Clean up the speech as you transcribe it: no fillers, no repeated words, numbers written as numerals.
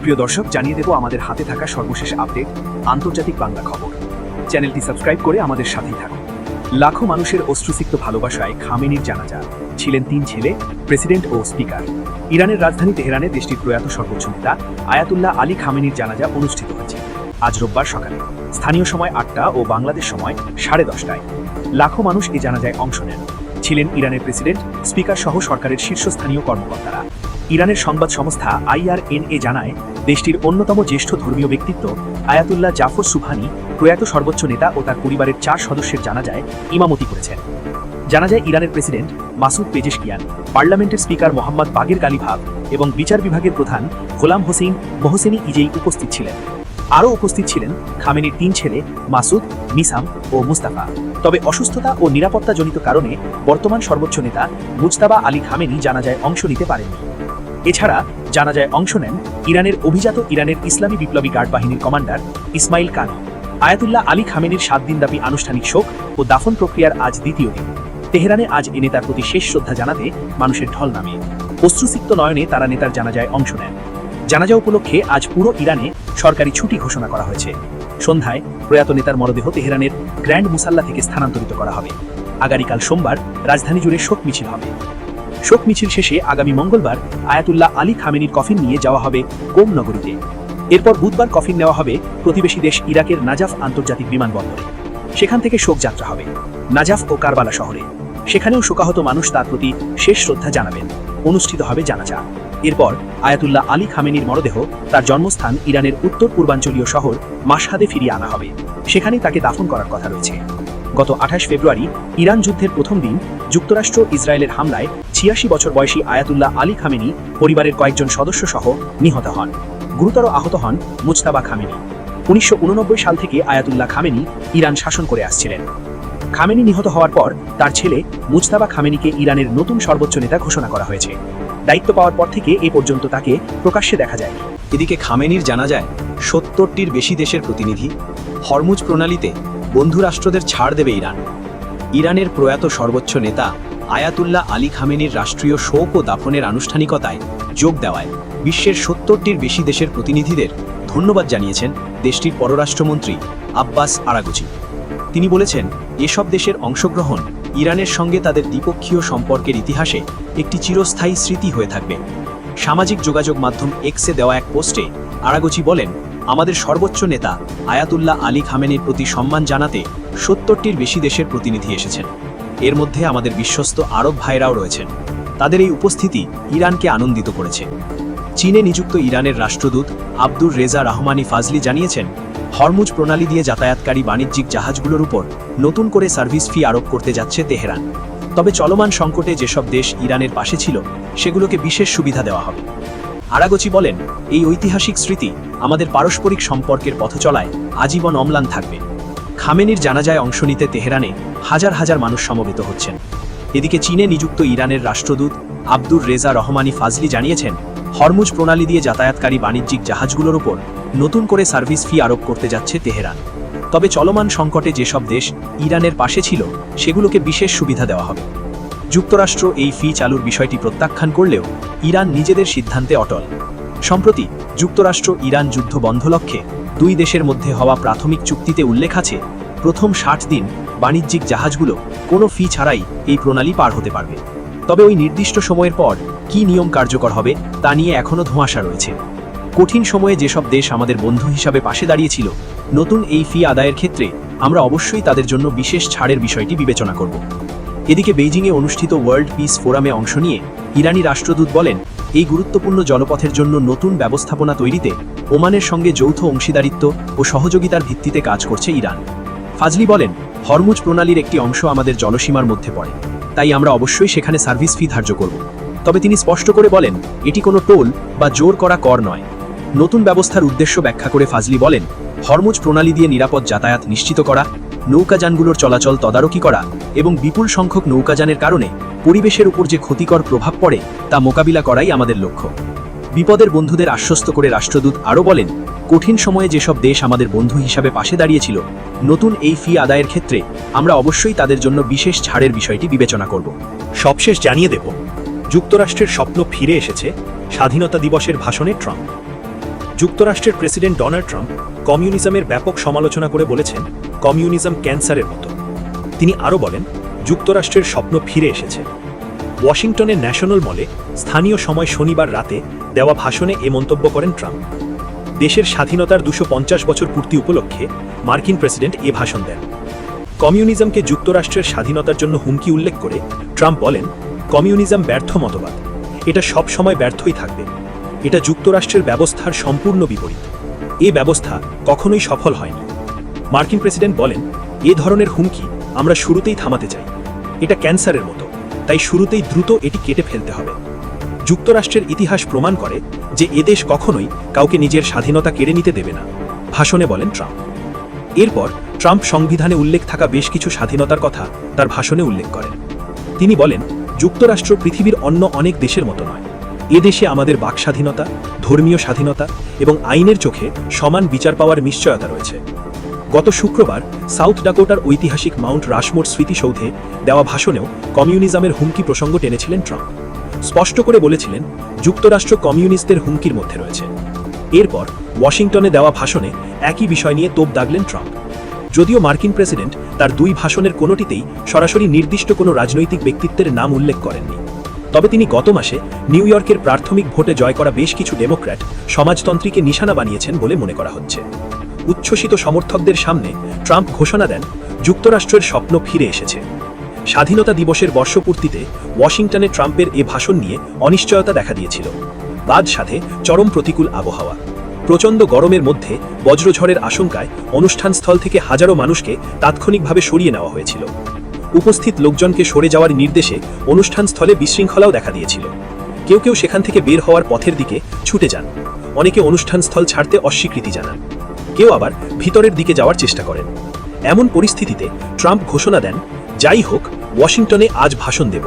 প্রিয় দর্শক, জানিয়ে দেব আমাদের হাতে থাকা সর্বশেষ আপডেট, আন্তর্জাতিক বাংলা খবর। চ্যানেলটি সাবস্ক্রাইব করে আমাদের সাথেই থাকুন। লাখো মানুষের অশ্রুসিক্ত ভালোবাসায় খামেনির জানাজা। ছিলেন 3 ছেলে, প্রেসিডেন্ট ও স্পিকার। ইরানের রাজধানী তেহরানে দেশটির প্রয়াত সর্বোচ্চ নেতা আয়াতুল্লাহ আলী খামেনির জানাজা অনুষ্ঠিত হয়েছে আজ রোববার সকালে, স্থানীয় সময় 8টা ও বাংলাদেশ সময় 10:30টায়। লাখো মানুষ এই জানাজায় অংশ নেন। ছিলেন ইরানের প্রেসিডেন্ট, স্পিকার সহ সরকারের শীর্ষস্থানীয় কর্মকর্তারা। ইরানের সংবাদ সংস্থা IRNA জানায়, দেশটির অন্যতম জ্যেষ্ঠ ধর্মীয় ব্যক্তিত্ব আয়াতুল্লাহ জাফর সুবহানি প্রয়াত সর্বোচ্চ নেতা ও তার পরিবারের 4 সদস্যের জানাজায় ইমামতি করেছেন। জানাজায় ইরানের প্রেসিডেন্ট মাসুদ পেজেশকিয়ান, পার্লামেন্টের স্পিকার মোহাম্মদ বাগের গালিভাভ এবং বিচার বিভাগের প্রধান গোলাম হোসেইন মোহসেনি ইজেই উপস্থিত ছিলেন। আরও উপস্থিত ছিলেন খামেনির 3 ছেলে মাসুদ, মিসাম ও মুস্তাফা। তবে অসুস্থতা ও নিরাপত্তাজনিত কারণে বর্তমান সর্বোচ্চ নেতা মুজতাবা আলী খামেনি জানাজায় অংশ নিতে পারেননি। এছাড়া জানাজায় অংশ নেন ইরানের অভিজাত ইরানের ইসলামী বিপ্লবী গার্ড বাহিনীর কমান্ডার ইসমাইল কানি। আয়াতুল্লাহ আলী খামেনির 7 দিনব্যাপী আনুষ্ঠানিক শোক ও দাফন প্রক্রিয়ার আজ দ্বিতীয় দিন। তেহরানে আজ এ নেতার প্রতি শেষ শ্রদ্ধা জানাতে মানুষের ঢল নামে। অশ্রুসিক্ত নয়নে তারা নেতার জানাজায় অংশ নেন। জানাজা উপলক্ষে আজ পুরো ইরানে সরকারি ছুটি ঘোষণা করা হয়েছে। সন্ধ্যায় প্রয়াত নেতার মরদেহ তেহরানের গ্র্যান্ড মুসাল্লা থেকে স্থানান্তরিত করা হবে। আগামীকাল সোমবার রাজধানী জুড়ে শোক মিছিল হবে। শোক মিছিল শেষে আগামী মঙ্গলবার আয়াতুল্লাহ আলী খামেনির কফিন নিয়ে যাওয়া হবে কোম নগরীতে। এরপর বুধবার কফিন নেওয়া হবে প্রতিবেশী দেশ ইরাকের নাজাফ আন্তর্জাতিক বিমানবন্দরে। সেখান থেকে শোকযাত্রা হবে নাজাফ ও কারবালা শহরে। সেখানেও শোকাহত মানুষ তার প্রতি শেষ শ্রদ্ধা জানাবেন। অনুষ্ঠিত হবে জানাজা। এরপর আয়াতুল্লাহ আলী খামেনির মরদেহ তার জন্মস্থান ইরানের উত্তর পূর্বাঞ্চলীয় শহর মাশহাদে ফিরিয়ে আনা হবে। সেখানেই তাকে দাফন করার কথা রয়েছে। গত 28 ফেব্রুয়ারি ইরান যুদ্ধের প্রথম দিন যুক্তরাষ্ট্র ইসরায়েলের হামলায় 86 বছর বয়সী আয়াতুল্লাহ আলী খামেনি পরিবারের কয়েকজন সদস্য সহ নিহত হন। গুরুতর আহত হন মুজতাবা খামেনি। 1989 সাল থেকে আয়াতুল্লাহ খামেনি ইরান শাসন করে আসছিলেন। খামেনি নিহত হওয়ার পর তার ছেলে মুজতাবা খামেনিকে ইরানের নতুন সর্বোচ্চ নেতা ঘোষণা করা হয়েছে। দায়িত্ব পাওয়ার পর থেকে এ পর্যন্ত তাকে প্রকাশ্যে দেখা যায়। এদিকে খামেনির জানাজায় 70টির বেশি দেশের প্রতিনিধি। হরমুজ প্রণালীতে বন্ধু রাষ্ট্রদের ছাড় দেবে ইরান। ইরানের প্রয়াত সর্বোচ্চ নেতা আয়াতুল্লাহ আলী খামেনির রাষ্ট্রীয় শোক ও দাফনের আনুষ্ঠানিকতায় যোগ দেওয়ায় বিশ্বের 70টির বেশি দেশের প্রতিনিধিদের ধন্যবাদ জানিয়েছেন দেশটির পররাষ্ট্রমন্ত্রী আব্বাস আরাগচি। তিনি বলেছেন, এসব দেশের অংশগ্রহণ ইরানের সঙ্গে তাদের দ্বিপক্ষীয় সম্পর্কের ইতিহাসে একটি চিরস্থায়ী স্মৃতি হয়ে থাকবে। সামাজিক যোগাযোগ মাধ্যম এক্সে দেওয়া এক পোস্টে আরাগচি বলেন, আমাদের সর্বোচ্চ নেতা আয়াতুল্লাহ আলী খামেনির প্রতি সম্মান জানাতে 70টির বেশি দেশের প্রতিনিধি এসেছেন। এর মধ্যে আমাদের বিশ্বস্ত আরব ভাইরাও রয়েছেন। তাদের এই উপস্থিতি ইরানকে আনন্দিত করেছে। চীনে নিযুক্ত ইরানের রাষ্ট্রদূত আব্দুর রেজা রহমানি ফাজলি জানিয়েছেন, হরমুজ প্রণালী দিয়ে যাতায়াতকারী বাণিজ্যিক জাহাজগুলোর উপর নতুন করে সার্ভিস ফি আরোপ করতে যাচ্ছে তেহরান। তবে চলমান সংকটে যেসব দেশ ইরানের পাশে ছিল সেগুলোকে বিশেষ সুবিধা দেওয়া হবে। আরাগচি বলেন, এই ঐতিহাসিক স্মৃতি আমাদের পারস্পরিক সম্পর্কের পথচলায় আজীবন অম্লান থাকবে। খামেনির জানাজায় অংশ নিতে তেহরানে হাজার হাজার মানুষ সমবেত হচ্ছেন। এদিকে চীনে নিযুক্ত ইরানের রাষ্ট্রদূত আব্দুর রেজা রহমানি ফাজলি জানিয়েছেন, হরমুজ প্রণালী দিয়ে যাতায়াতকারী বাণিজ্যিক জাহাজগুলোর উপর নতুন করে সার্ভিস ফি আরোপ করতে যাচ্ছে তেহরান। তবে চলমান সংকটে যেসব দেশ ইরানের পাশে ছিল সেগুলোকে বিশেষ সুবিধা দেওয়া হবে। যুক্তরাষ্ট্র এই ফি চালুর বিষয়টি প্রত্যাখ্যান করলেও ইরান নিজেদের সিদ্ধান্তে অটল। সম্প্রতি যুক্তরাষ্ট্র ইরান যুদ্ধ বন্ধ লক্ষ্যে 2 দেশের মধ্যে হওয়া প্রাথমিক চুক্তিতে উল্লেখ আছে, প্রথম 60 দিন বাণিজ্যিক জাহাজগুলো কোনো ফি ছাড়াই এই প্রণালী পার হতে পারবে। তবে ওই নির্দিষ্ট সময়ের পর কী নিয়ম কার্যকর হবে তা নিয়ে এখনও ধোঁয়াশা রয়েছে। কঠিন সময়ে যেসব দেশ আমাদের বন্ধু হিসাবে পাশে দাঁড়িয়েছিল, নতুন এই ফি আদায়ের ক্ষেত্রে আমরা অবশ্যই তাদের জন্য বিশেষ ছাড়ের বিষয়টি বিবেচনা করব। এদিকে বেইজিংয়ে অনুষ্ঠিত ওয়ার্ল্ড পিস ফোরামে অংশ নিয়ে ইরানি রাষ্ট্রদূত বলেন, এই গুরুত্বপূর্ণ জলপথের জন্য নতুন ব্যবস্থাপনা তৈরিতে ওমানের সঙ্গে যৌথ অংশীদারিত্ব ও সহযোগিতার ভিত্তিতে কাজ করছে ইরান। ফাজলি বলেন, হরমুজ প্রণালীর একটি অংশ আমাদের জলসীমার মধ্যে পড়ে, তাই আমরা অবশ্যই সেখানে সার্ভিস ফি ধার্য করব। তবে তিনি স্পষ্ট করে বলেন, এটি কোনো টোল বা জোর করা কর নয়। নতুন ব্যবস্থার উদ্দেশ্য ব্যাখ্যা করে ফাজলি বলেন, হরমুজ প্রণালী দিয়ে নিরাপদ যাতায়াত নিশ্চিত করা, নৌকাযানগুলোর চলাচল তদারকি করা এবং বিপুল সংখ্যক নৌকাযানের কারণে পরিবেশের উপর যে ক্ষতিকর প্রভাব পড়ে তা মোকাবিলা করাই আমাদের লক্ষ্য। বিপদের বন্ধুদের আশ্বস্ত করে রাষ্ট্রদূত আরও বলেন, কঠিন সময়ে যেসব দেশ আমাদের বন্ধু হিসাবে পাশে দাঁড়িয়েছিল, নতুন এই ফি আদায়ের ক্ষেত্রে আমরা অবশ্যই তাদের জন্য বিশেষ ছাড়ের বিষয়টি বিবেচনা করব। সবশেষ জানিয়ে দেব, যুক্তরাষ্ট্রের স্বপ্ন ফিরে এসেছে, স্বাধীনতা দিবসের ভাষণে ট্রাম্প। যুক্তরাষ্ট্রের প্রেসিডেন্ট ডোনাল্ড ট্রাম্প কমিউনিজমের ব্যাপক সমালোচনা করে বলেছেন, কমিউনিজম ক্যান্সারের মতো। তিনি আরও বলেন, যুক্তরাষ্ট্রের স্বপ্ন ফিরে এসেছে। ওয়াশিংটনের ন্যাশনাল মলে স্থানীয় সময় শনিবার রাতে দেওয়া ভাষণে এ মন্তব্য করেন ট্রাম্প। দেশের স্বাধীনতার 250 বছর পূর্তি উপলক্ষে মার্কিন প্রেসিডেন্ট এ ভাষণ দেন। কমিউনিজমকে যুক্তরাষ্ট্রের স্বাধীনতার জন্য হুমকি উল্লেখ করে ট্রাম্প বলেন, কমিউনিজম ব্যর্থ মতবাদ, এটা সব সময় ব্যর্থই থাকবে। এটা যুক্তরাষ্ট্রের ব্যবস্থার সম্পূর্ণ বিপরীত। এ ব্যবস্থা কখনোই সফল হয়নি। মার্কিন প্রেসিডেন্ট বলেন, এ ধরনের হুমকি আমরা শুরুতেই থামাতে চাই। এটা ক্যান্সারের মতো, তাই শুরুতেই দ্রুত এটি কেটে ফেলতে হবে। যুক্তরাষ্ট্রের ইতিহাস প্রমাণ করে যে এদেশ কখনোই কাউকে নিজের স্বাধীনতা কেড়ে নিতে দেবে না, ভাষণে বলেন ট্রাম্প। এরপর ট্রাম্প সংবিধানে উল্লেখ থাকা বেশ কিছু স্বাধীনতার কথা তার ভাষণে উল্লেখ করেন। তিনি বলেন, যুক্তরাষ্ট্র পৃথিবীর অন্য অনেক দেশের মতো নয়। এ দেশে আমাদের বাক স্বাধীনতা, ধর্মীয় স্বাধীনতা এবং আইনের চোখে সমান বিচার পাওয়ার নিশ্চয়তা রয়েছে। গত শুক্রবার সাউথ ডাকোটার ঐতিহাসিক মাউন্ট রাশমোর স্মৃতিসৌধে দেওয়া ভাষণেও কমিউনিজমের হুমকি প্রসঙ্গ টেনেছিলেন ট্রাম্প। স্পষ্ট করে বলেছিলেন, যুক্তরাষ্ট্র কমিউনিস্টদের হুমকির মধ্যে রয়েছে। এরপর ওয়াশিংটনে দেওয়া ভাষণে একই বিষয় নিয়ে তোপ দাগলেন ট্রাম্প। যদিও মার্কিন প্রেসিডেন্ট তার দুই ভাষণের কোনোটিতেই সরাসরি নির্দিষ্ট কোনো রাজনৈতিক ব্যক্তিত্বের নাম উল্লেখ করেননি, তবে তিনি গত মাসে নিউ ইয়র্কের প্রাথমিক ভোটে জয় করা বেশ কিছু ডেমোক্র্যাট সমাজতন্ত্রীকে নিশানা বানিয়েছেন বলে মনে করা হচ্ছে। উচ্ছ্বসিত সমর্থকদের সামনে ট্রাম্প ঘোষণা দেন, যুক্তরাষ্ট্রের স্বপ্ন ফিরে এসেছে। স্বাধীনতা দিবসের বর্ষপূর্তিতে ওয়াশিংটনে ট্রাম্পের এ ভাষণ নিয়ে অনিশ্চয়তা দেখা দিয়েছিল। বাদ সাথে চরম প্রতিকূল আবহাওয়া। প্রচণ্ড গরমের মধ্যে বজ্রঝড়ের আশঙ্কায় অনুষ্ঠানস্থল থেকে হাজারো মানুষকে তাৎক্ষণিকভাবে সরিয়ে নেওয়া হয়েছিল। উপস্থিত লোকজনকে সরে যাওয়ার নির্দেশে অনুষ্ঠানস্থলে বিশৃঙ্খলাও দেখা দিয়েছিল। কেউ কেউ সেখান থেকে বের হওয়ার পথের দিকে ছুটে যান, অনেকে অনুষ্ঠানস্থল ছাড়তে অস্বীকৃতি জানান, কেউ আবার ভিতরের দিকে যাওয়ার চেষ্টা করেন। এমন পরিস্থিতিতে ট্রাম্প ঘোষণা দেন, যাই হোক, ওয়াশিংটনে আজ ভাষণ দেব।